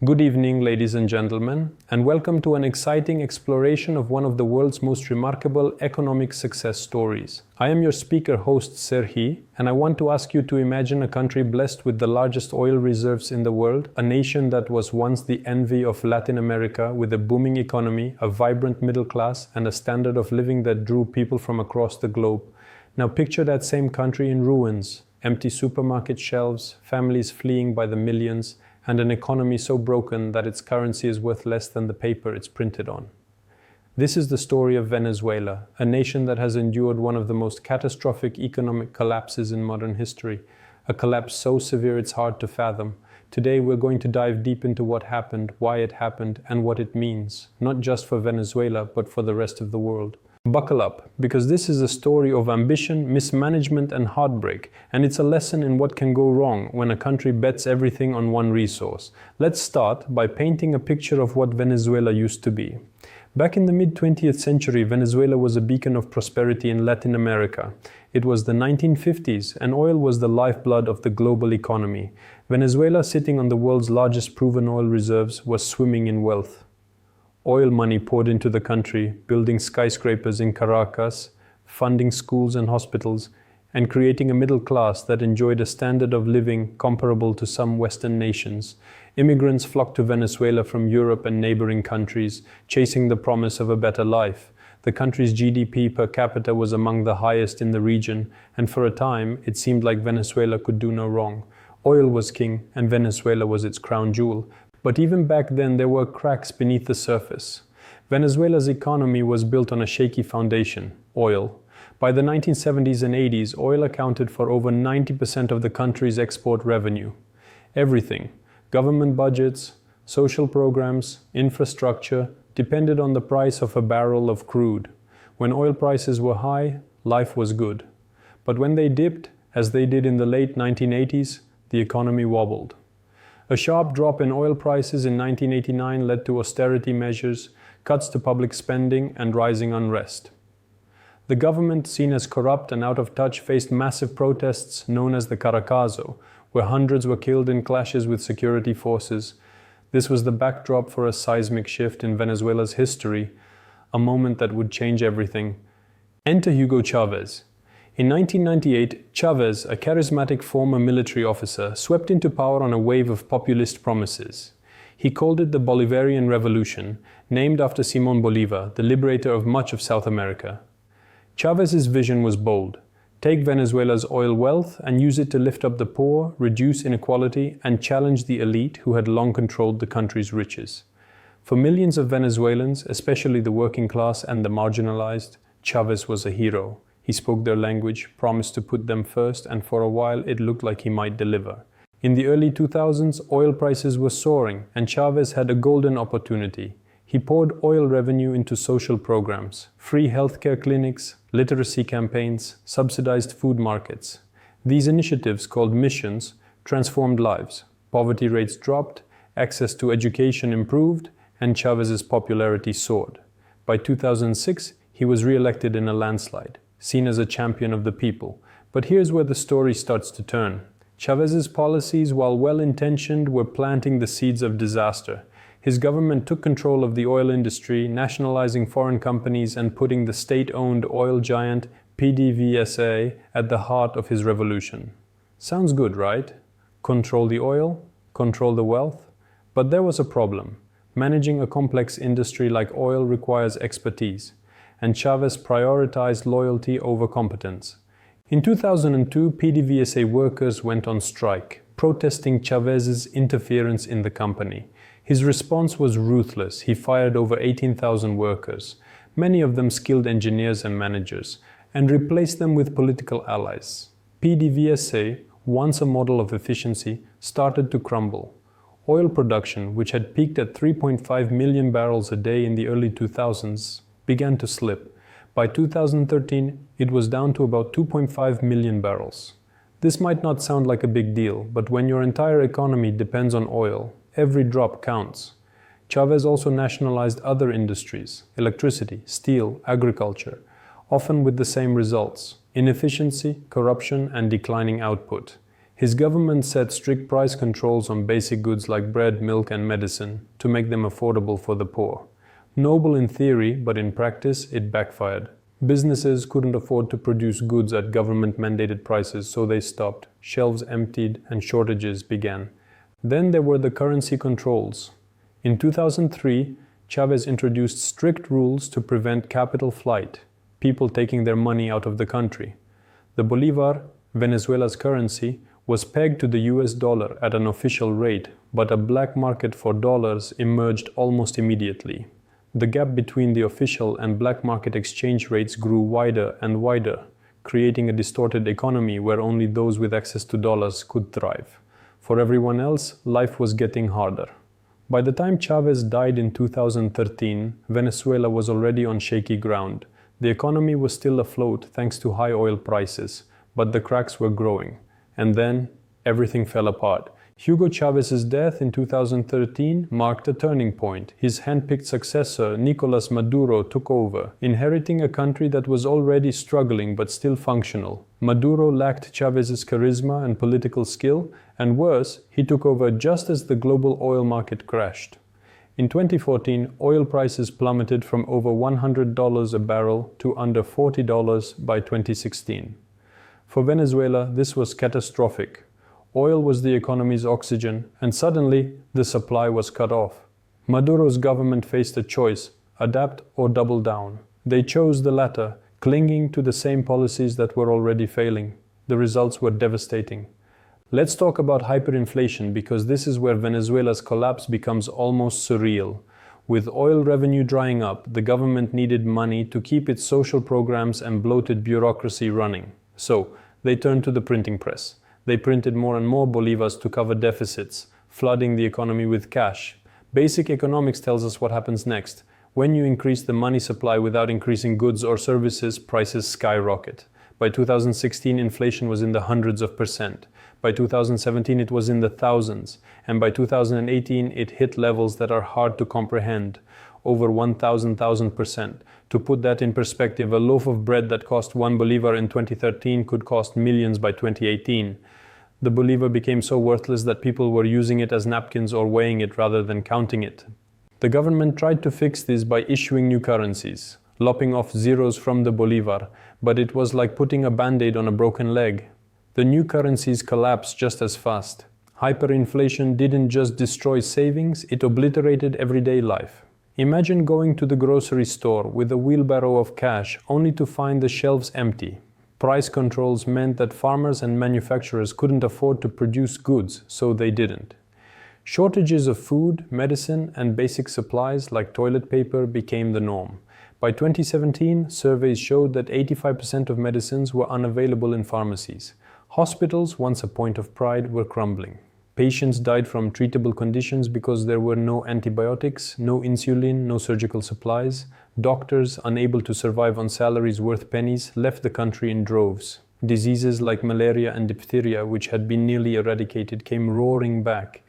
Good evening, ladies and gentlemen, and welcome to an exciting exploration of one of the world's most remarkable economic success stories. I am your speaker host, Serhi, and I want to ask you to imagine a country blessed with the largest oil reserves in the world, a nation that was once the envy of Latin America with a booming economy, a vibrant middle class, and a standard of living that drew people from across the globe. Now picture that same country in ruins, empty supermarket shelves, families fleeing by the millions, and an economy so broken that its currency is worth less than the paper it's printed on. This is the story of Venezuela, a nation that has endured one of the most catastrophic economic collapses in modern history, a collapse so severe it's hard to fathom. Today we're going to dive deep into what happened, why it happened, and what it means, not just for Venezuela, but for the rest of the world. Buckle up, because this is a story of ambition, mismanagement, and heartbreak, and it's a lesson in what can go wrong when a country bets everything on one resource. Let's start by painting a picture of what Venezuela used to be. Back in the mid-20th century, Venezuela was a beacon of prosperity in Latin America. It was the 1950s, and oil was the lifeblood of the global economy. Venezuela, sitting on the world's largest proven oil reserves, was swimming in wealth. Oil money poured into the country, building skyscrapers in Caracas, funding schools and hospitals, and creating a middle class that enjoyed a standard of living comparable to some Western nations. Immigrants flocked to Venezuela from Europe and neighboring countries, chasing the promise of a better life. The country's GDP per capita was among the highest in the region, and for a time, it seemed like Venezuela could do no wrong. Oil was king, and Venezuela was its crown jewel. But even back then, there were cracks beneath the surface. Venezuela's economy was built on a shaky foundation, oil. By the 1970s and 80s, oil accounted for over 90% of the country's export revenue. Everything, government budgets, social programs, infrastructure, depended on the price of a barrel of crude. When oil prices were high, life was good. But when they dipped, as they did in the late 1980s, the economy wobbled. A sharp drop in oil prices in 1989 led to austerity measures, cuts to public spending, and rising unrest. The government, seen as corrupt and out of touch, faced massive protests known as the Caracazo, where hundreds were killed in clashes with security forces. This was the backdrop for a seismic shift in Venezuela's history, a moment that would change everything. Enter Hugo Chavez. In 1998, Chavez, a charismatic former military officer, swept into power on a wave of populist promises. He called it the Bolivarian Revolution, named after Simón Bolívar, the liberator of much of South America. Chavez's vision was bold: take Venezuela's oil wealth and use it to lift up the poor, reduce inequality, and challenge the elite who had long controlled the country's riches. For millions of Venezuelans, especially the working class and the marginalized, Chavez was a hero. He spoke their language, promised to put them first, and for a while it looked like he might deliver. In the early 2000s, oil prices were soaring, and Chavez had a golden opportunity. He poured oil revenue into social programs, free healthcare clinics, literacy campaigns, subsidized food markets. These initiatives, called missions, transformed lives. Poverty rates dropped, access to education improved, and Chavez's popularity soared. By 2006, he was re-elected in a landslide, seen as a champion of the people. But here's where the story starts to turn. Chavez's policies, while well-intentioned, were planting the seeds of disaster. His government took control of the oil industry, nationalizing foreign companies and putting the state-owned oil giant PDVSA at the heart of his revolution. Sounds good, right? Control the oil, control the wealth. But there was a problem. Managing a complex industry like oil requires expertise, and Chavez prioritized loyalty over competence. In 2002, PDVSA workers went on strike, protesting Chavez's interference in the company. His response was ruthless. He fired over 18,000 workers, many of them skilled engineers and managers, and replaced them with political allies. PDVSA, once a model of efficiency, started to crumble. Oil production, which had peaked at 3.5 million barrels a day in the early 2000s, began to slip. By 2013, it was down to about 2.5 million barrels. This might not sound like a big deal, but when your entire economy depends on oil, every drop counts. Chavez also nationalized other industries, electricity, steel, agriculture, often with the same results: inefficiency, corruption, and declining output. His government set strict price controls on basic goods like bread, milk, and medicine to make them affordable for the poor. Noble in theory, but in practice, it backfired. Businesses couldn't afford to produce goods at government-mandated prices, so they stopped. Shelves emptied and shortages began. Then there were the currency controls. In 2003, Chavez introduced strict rules to prevent capital flight, people taking their money out of the country. The Bolivar, Venezuela's currency, was pegged to the US dollar at an official rate, but a black market for dollars emerged almost immediately. The gap between the official and black market exchange rates grew wider and wider, creating a distorted economy where only those with access to dollars could thrive. For everyone else, life was getting harder. By the time Chavez died in 2013, Venezuela was already on shaky ground. The economy was still afloat thanks to high oil prices, but the cracks were growing. And then, everything fell apart. Hugo Chávez's death in 2013 marked a turning point. His hand-picked successor, Nicolás Maduro, took over, inheriting a country that was already struggling but still functional. Maduro lacked Chávez's charisma and political skill, and worse, he took over just as the global oil market crashed. In 2014, oil prices plummeted from over $100 a barrel to under $40 by 2016. For Venezuela, this was catastrophic. Oil was the economy's oxygen, and suddenly the supply was cut off. Maduro's government faced a choice: adapt or double down. They chose the latter, clinging to the same policies that were already failing. The results were devastating. Let's talk about hyperinflation, because this is where Venezuela's collapse becomes almost surreal. With oil revenue drying up, the government needed money to keep its social programs and bloated bureaucracy running. So, they turned to the printing press. They printed more and more bolivars to cover deficits, flooding the economy with cash. Basic economics tells us what happens next. When you increase the money supply without increasing goods or services, prices skyrocket. By 2016, inflation was in the hundreds of percent. By 2017, it was in the thousands. And by 2018, it hit levels that are hard to comprehend. Over 1,000%. To put that in perspective, a loaf of bread that cost 1 bolivar in 2013 could cost millions by 2018. The bolivar became so worthless that people were using it as napkins or weighing it rather than counting it. The government tried to fix this by issuing new currencies, lopping off zeros from the bolivar, but it was like putting a band-aid on a broken leg. The new currencies collapsed just as fast. Hyperinflation didn't just destroy savings, it obliterated everyday life. Imagine going to the grocery store with a wheelbarrow of cash only to find the shelves empty. Price controls meant that farmers and manufacturers couldn't afford to produce goods, so they didn't. Shortages of food, medicine, and basic supplies like toilet paper became the norm. By 2017, surveys showed that 85% of medicines were unavailable in pharmacies. Hospitals, once a point of pride, were crumbling. Patients died from treatable conditions because there were no antibiotics, no insulin, no surgical supplies. Doctors, unable to survive on salaries worth pennies, left the country in droves. Diseases like malaria and diphtheria, which had been nearly eradicated, came roaring back.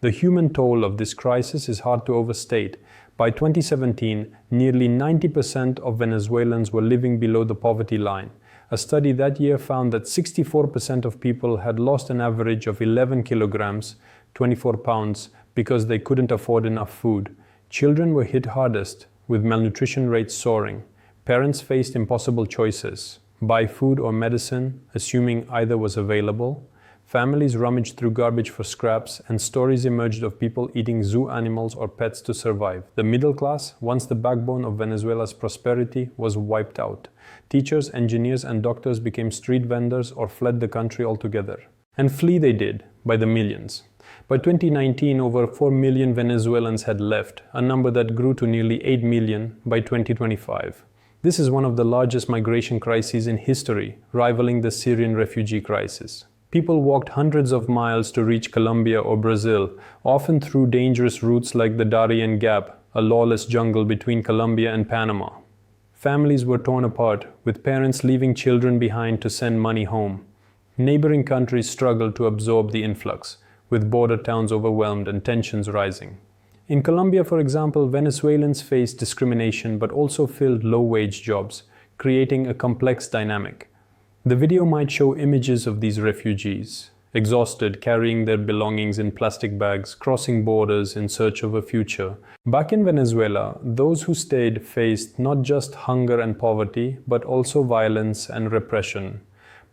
The human toll of this crisis is hard to overstate. By 2017, nearly 90% of Venezuelans were living below the poverty line. A study that year found that 64% of people had lost an average of 11 kilograms, 24 pounds, because they couldn't afford enough food. Children were hit hardest, with malnutrition rates soaring. Parents faced impossible choices: buy food or medicine, assuming either was available. Families rummaged through garbage for scraps, and stories emerged of people eating zoo animals or pets to survive. The middle class, once the backbone of Venezuela's prosperity, was wiped out. Teachers, engineers, and doctors became street vendors or fled the country altogether. And flee they did, by the millions. By 2019, over 4 million Venezuelans had left, a number that grew to nearly 8 million by 2025. This is one of the largest migration crises in history, rivaling the Syrian refugee crisis. People walked hundreds of miles to reach Colombia or Brazil, often through dangerous routes like the Darien Gap, a lawless jungle between Colombia and Panama. Families were torn apart, with parents leaving children behind to send money home. Neighboring countries struggled to absorb the influx, with border towns overwhelmed and tensions rising. In Colombia, for example, Venezuelans faced discrimination but also filled low-wage jobs, creating a complex dynamic. The video might show images of these refugees. exhausted, carrying their belongings in plastic bags, crossing borders in search of a future. Back in Venezuela, those who stayed faced not just hunger and poverty, but also violence and repression.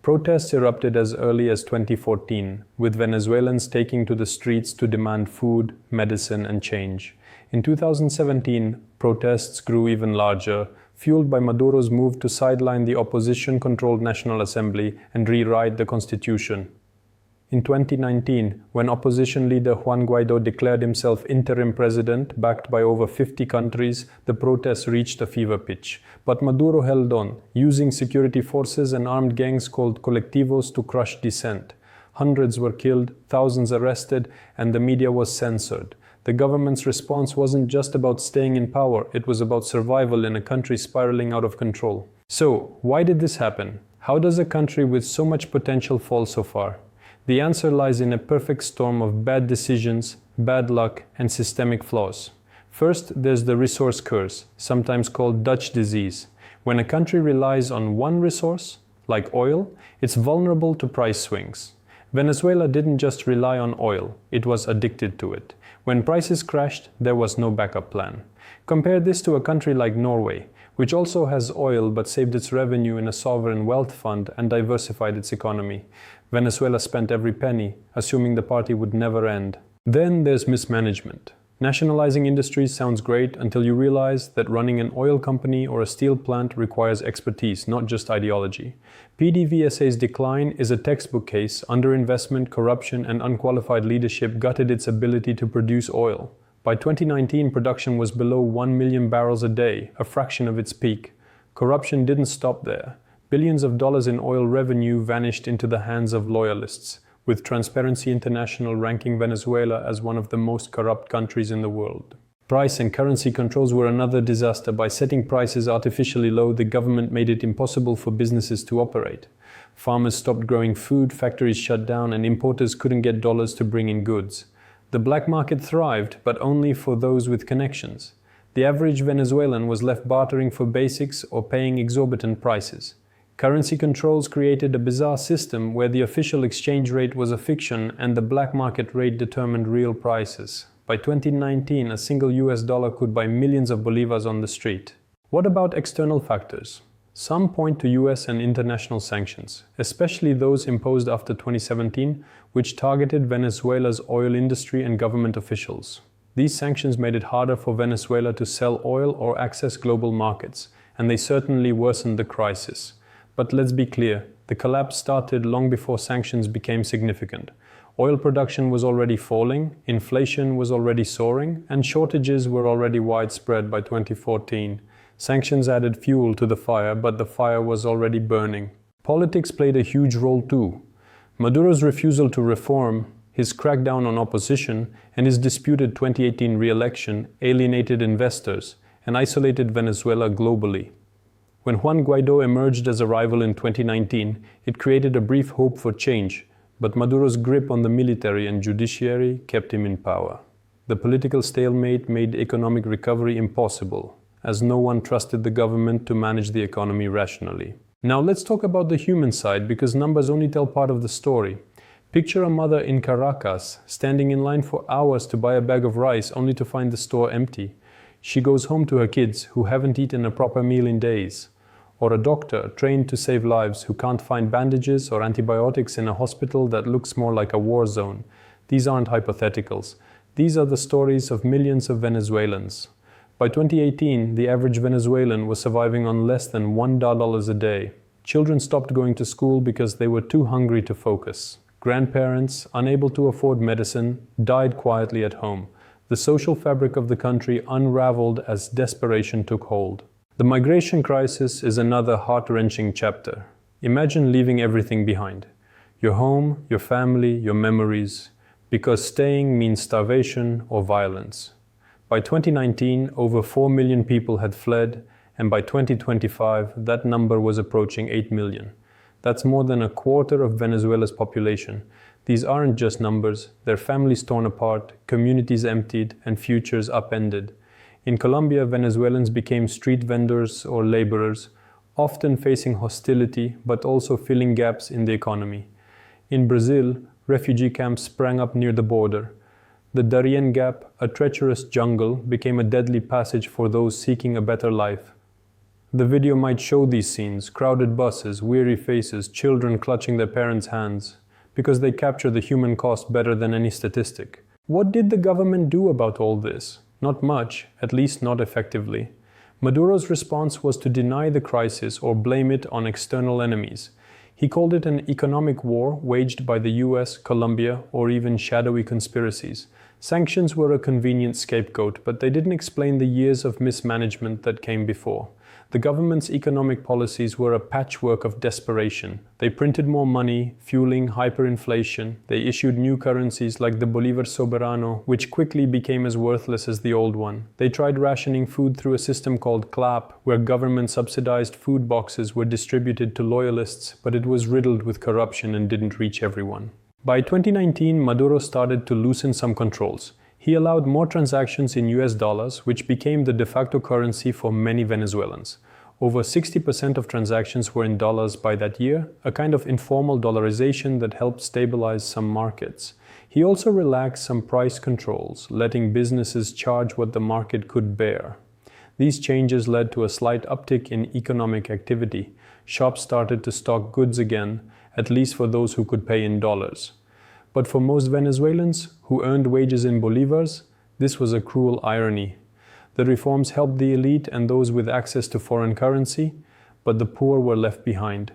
Protests erupted as early as 2014, with Venezuelans taking to the streets to demand food, medicine, and change. In 2017, protests grew even larger, fueled by Maduro's move to sideline the opposition-controlled National Assembly and rewrite the constitution. In 2019, when opposition leader Juan Guaidó declared himself interim president, backed by over 50 countries, the protests reached a fever pitch. But Maduro held on, using security forces and armed gangs called colectivos to crush dissent. Hundreds were killed, thousands arrested, and the media was censored. The government's response wasn't just about staying in power, it was about survival in a country spiraling out of control. So, why did this happen? How does a country with so much potential fall so far? The answer lies in a perfect storm of bad decisions, bad luck, and systemic flaws. First, there's the resource curse, sometimes called Dutch disease. When a country relies on one resource, like oil, it's vulnerable to price swings. Venezuela didn't just rely on oil, it was addicted to it. When prices crashed, there was no backup plan. Compare this to a country like Norway, which also has oil but saved its revenue in a sovereign wealth fund and diversified its economy. Venezuela spent every penny, assuming the party would never end. Then there's mismanagement. Nationalizing industries sounds great until you realize that running an oil company or a steel plant requires expertise, not just ideology. PDVSA's decline is a textbook case. Underinvestment, corruption, and unqualified leadership gutted its ability to produce oil. By 2019, production was below 1 million barrels a day, a fraction of its peak. Corruption didn't stop there. Billions of dollars in oil revenue vanished into the hands of loyalists, with Transparency International ranking Venezuela as one of the most corrupt countries in the world. Price and currency controls were another disaster. By setting prices artificially low, the government made it impossible for businesses to operate. Farmers stopped growing food, factories shut down, and importers couldn't get dollars to bring in goods. The black market thrived, but only for those with connections. The average Venezuelan was left bartering for basics or paying exorbitant prices. Currency controls created a bizarre system where the official exchange rate was a fiction and the black market rate determined real prices. By 2019, a single US dollar could buy millions of bolivars on the street. What about external factors? Some point to US and international sanctions, especially those imposed after 2017, which targeted Venezuela's oil industry and government officials. These sanctions made it harder for Venezuela to sell oil or access global markets, and they certainly worsened the crisis. But let's be clear, the collapse started long before sanctions became significant. Oil production was already falling, inflation was already soaring, and shortages were already widespread by 2014. Sanctions added fuel to the fire, but the fire was already burning. Politics played a huge role too. Maduro's refusal to reform, his crackdown on opposition, and his disputed 2018 re-election alienated investors and isolated Venezuela globally. When Juan Guaidó emerged as a rival in 2019, it created a brief hope for change, but Maduro's grip on the military and judiciary kept him in power. The political stalemate made economic recovery impossible, as no one trusted the government to manage the economy rationally. Now let's talk about the human side, because numbers only tell part of the story. Picture a mother in Caracas, standing in line for hours to buy a bag of rice only to find the store empty. She goes home to her kids, who haven't eaten a proper meal in days. Or a doctor trained to save lives who can't find bandages or antibiotics in a hospital that looks more like a war zone. These aren't hypotheticals. These are the stories of millions of Venezuelans. By 2018, the average Venezuelan was surviving on less than $1 a day. Children stopped going to school because they were too hungry to focus. Grandparents, unable to afford medicine, died quietly at home. The social fabric of the country unraveled as desperation took hold. The migration crisis is another heart-wrenching chapter. Imagine leaving everything behind. Your home, your family, your memories, because staying means starvation or violence. By 2019, over 4 million people had fled, and by 2025, that number was approaching 8 million. That's more than a quarter of Venezuela's population. These aren't just numbers, they're families torn apart, communities emptied, and futures upended. In Colombia, Venezuelans became street vendors or laborers, often facing hostility but also filling gaps in the economy. In Brazil, refugee camps sprang up near the border. The Darien Gap, a treacherous jungle, became a deadly passage for those seeking a better life. The video might show these scenes: crowded buses, weary faces, children clutching their parents' hands, because they capture the human cost better than any statistic. What did the government do about all this? Not much, at least not effectively. Maduro's response was to deny the crisis or blame it on external enemies. He called it an economic war waged by the US, Colombia, or even shadowy conspiracies. Sanctions were a convenient scapegoat, but they didn't explain the years of mismanagement that came before. The government's economic policies were a patchwork of desperation. They printed more money, fueling hyperinflation. They issued new currencies like the Bolívar Soberano, which quickly became as worthless as the old one. They tried rationing food through a system called CLAP, where government-subsidized food boxes were distributed to loyalists, but it was riddled with corruption and didn't reach everyone. By 2019, Maduro started to loosen some controls. He allowed more transactions in US dollars, which became the de facto currency for many Venezuelans. Over 60% of transactions were in dollars by that year, a kind of informal dollarization that helped stabilize some markets. He also relaxed some price controls, letting businesses charge what the market could bear. These changes led to a slight uptick in economic activity. Shops started to stock goods again, at least for those who could pay in dollars. But for most Venezuelans who earned wages in bolivars, this was a cruel irony. The reforms helped the elite and those with access to foreign currency, but the poor were left behind.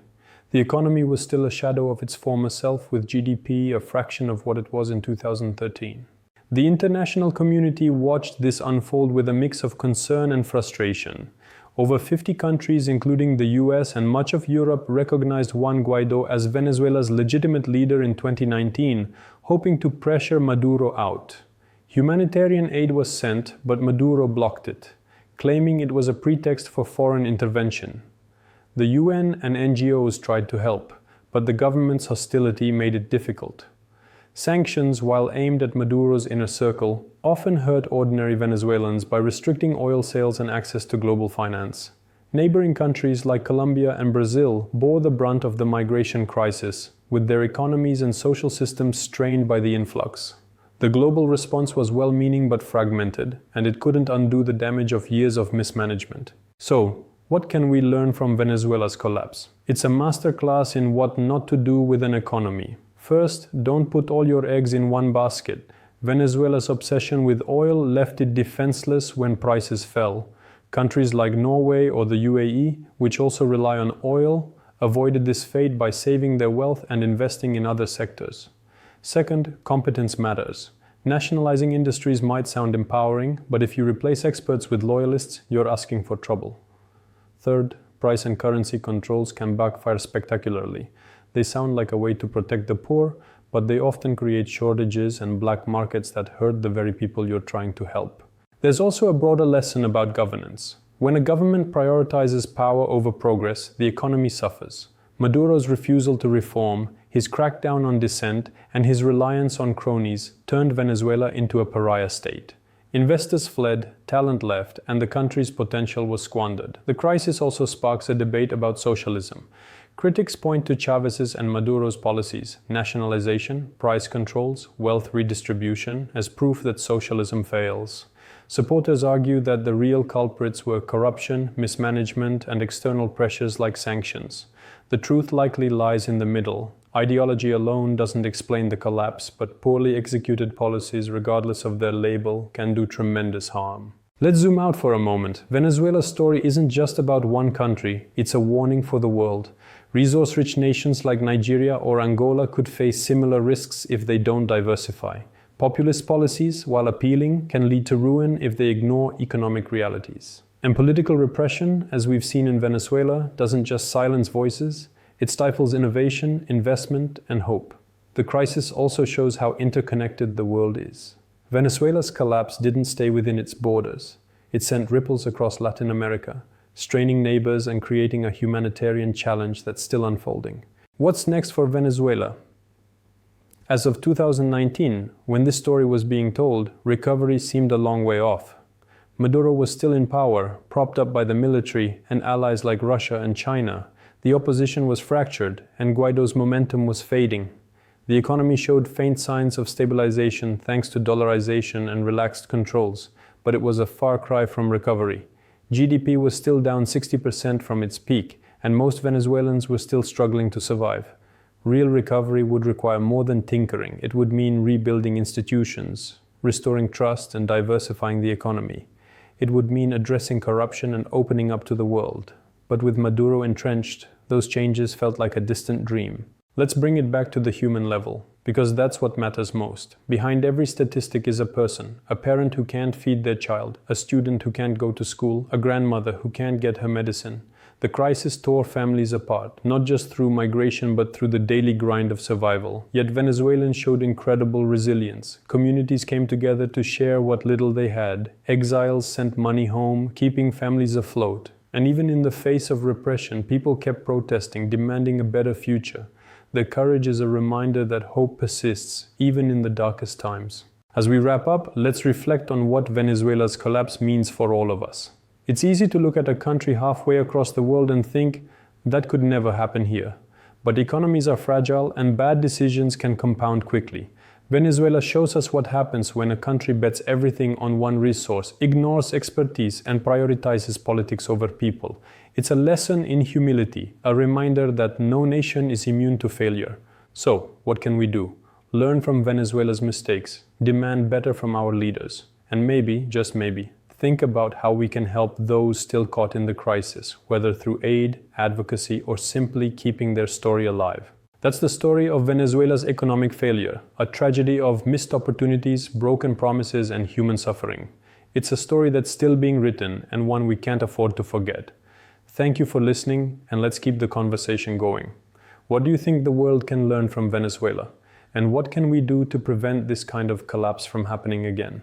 The economy was still a shadow of its former self, with GDP a fraction of what it was in 2013. The international community watched this unfold with a mix of concern and frustration. Over 50 countries, including the US and much of Europe, recognized Juan Guaidó as Venezuela's legitimate leader in 2019, hoping to pressure Maduro out. Humanitarian aid was sent, but Maduro blocked it, claiming it was a pretext for foreign intervention. The UN and NGOs tried to help, but the government's hostility made it difficult. Sanctions, while aimed at Maduro's inner circle, often hurt ordinary Venezuelans by restricting oil sales and access to global finance. Neighboring countries like Colombia and Brazil bore the brunt of the migration crisis, with their economies and social systems strained by the influx. The global response was well-meaning but fragmented, and it couldn't undo the damage of years of mismanagement. So, what can we learn from Venezuela's collapse? It's a masterclass in what not to do with an economy. First, don't put all your eggs in one basket. Venezuela's obsession with oil left it defenseless when prices fell. Countries like Norway or the UAE, which also rely on oil, avoided this fate by saving their wealth and investing in other sectors. Second, competence matters. Nationalizing industries might sound empowering, but if you replace experts with loyalists, you're asking for trouble. Third, price and currency controls can backfire spectacularly. They sound like a way to protect the poor, but they often create shortages and black markets that hurt the very people you're trying to help. There's also a broader lesson about governance. When a government prioritizes power over progress, the economy suffers. Maduro's refusal to reform, his crackdown on dissent, and his reliance on cronies turned Venezuela into a pariah state. Investors fled, talent left, and the country's potential was squandered. The crisis also sparks a debate about socialism. Critics point to Chávez's and Maduro's policies, nationalization, price controls, wealth redistribution, as proof that socialism fails. Supporters argue that the real culprits were corruption, mismanagement, and external pressures like sanctions. The truth likely lies in the middle. Ideology alone doesn't explain the collapse, but poorly executed policies, regardless of their label, can do tremendous harm. Let's zoom out for a moment. Venezuela's story isn't just about one country, it's a warning for the world. Resource-rich nations like Nigeria or Angola could face similar risks if they don't diversify. Populist policies, while appealing, can lead to ruin if they ignore economic realities. And political repression, as we've seen in Venezuela, doesn't just silence voices, it stifles innovation, investment, and hope. The crisis also shows how interconnected the world is. Venezuela's collapse didn't stay within its borders. It sent ripples across Latin America, straining neighbors and creating a humanitarian challenge that's still unfolding. What's next for Venezuela? As of 2019, when this story was being told, recovery seemed a long way off. Maduro was still in power, propped up by the military and allies like Russia and China. The opposition was fractured, and Guaido's momentum was fading. The economy showed faint signs of stabilization thanks to dollarization and relaxed controls, but it was a far cry from recovery. GDP was still down 60% from its peak, and most Venezuelans were still struggling to survive. Real recovery would require more than tinkering. It would mean rebuilding institutions, restoring trust, and diversifying the economy. It would mean addressing corruption and opening up to the world. But with Maduro entrenched, those changes felt like a distant dream. Let's bring it back to the human level, because that's what matters most. Behind every statistic is a person, a parent who can't feed their child, a student who can't go to school, a grandmother who can't get her medicine. The crisis tore families apart, not just through migration but through the daily grind of survival. Yet Venezuelans showed incredible resilience. Communities came together to share what little they had. Exiles sent money home, keeping families afloat. And even in the face of repression, people kept protesting, demanding a better future. Their courage is a reminder that hope persists, even in the darkest times. As we wrap up, let's reflect on what Venezuela's collapse means for all of us. It's easy to look at a country halfway across the world and think, that could never happen here. But economies are fragile and bad decisions can compound quickly. Venezuela shows us what happens when a country bets everything on one resource, ignores expertise, and prioritizes politics over people. It's a lesson in humility, a reminder that no nation is immune to failure. So, what can we do? Learn from Venezuela's mistakes, demand better from our leaders, and maybe, just maybe, think about how we can help those still caught in the crisis, whether through aid, advocacy, or simply keeping their story alive. That's the story of Venezuela's economic failure, a tragedy of missed opportunities, broken promises, and human suffering. It's a story that's still being written and one we can't afford to forget. Thank you for listening, and let's keep the conversation going. What do you think the world can learn from Venezuela? And what can we do to prevent this kind of collapse from happening again?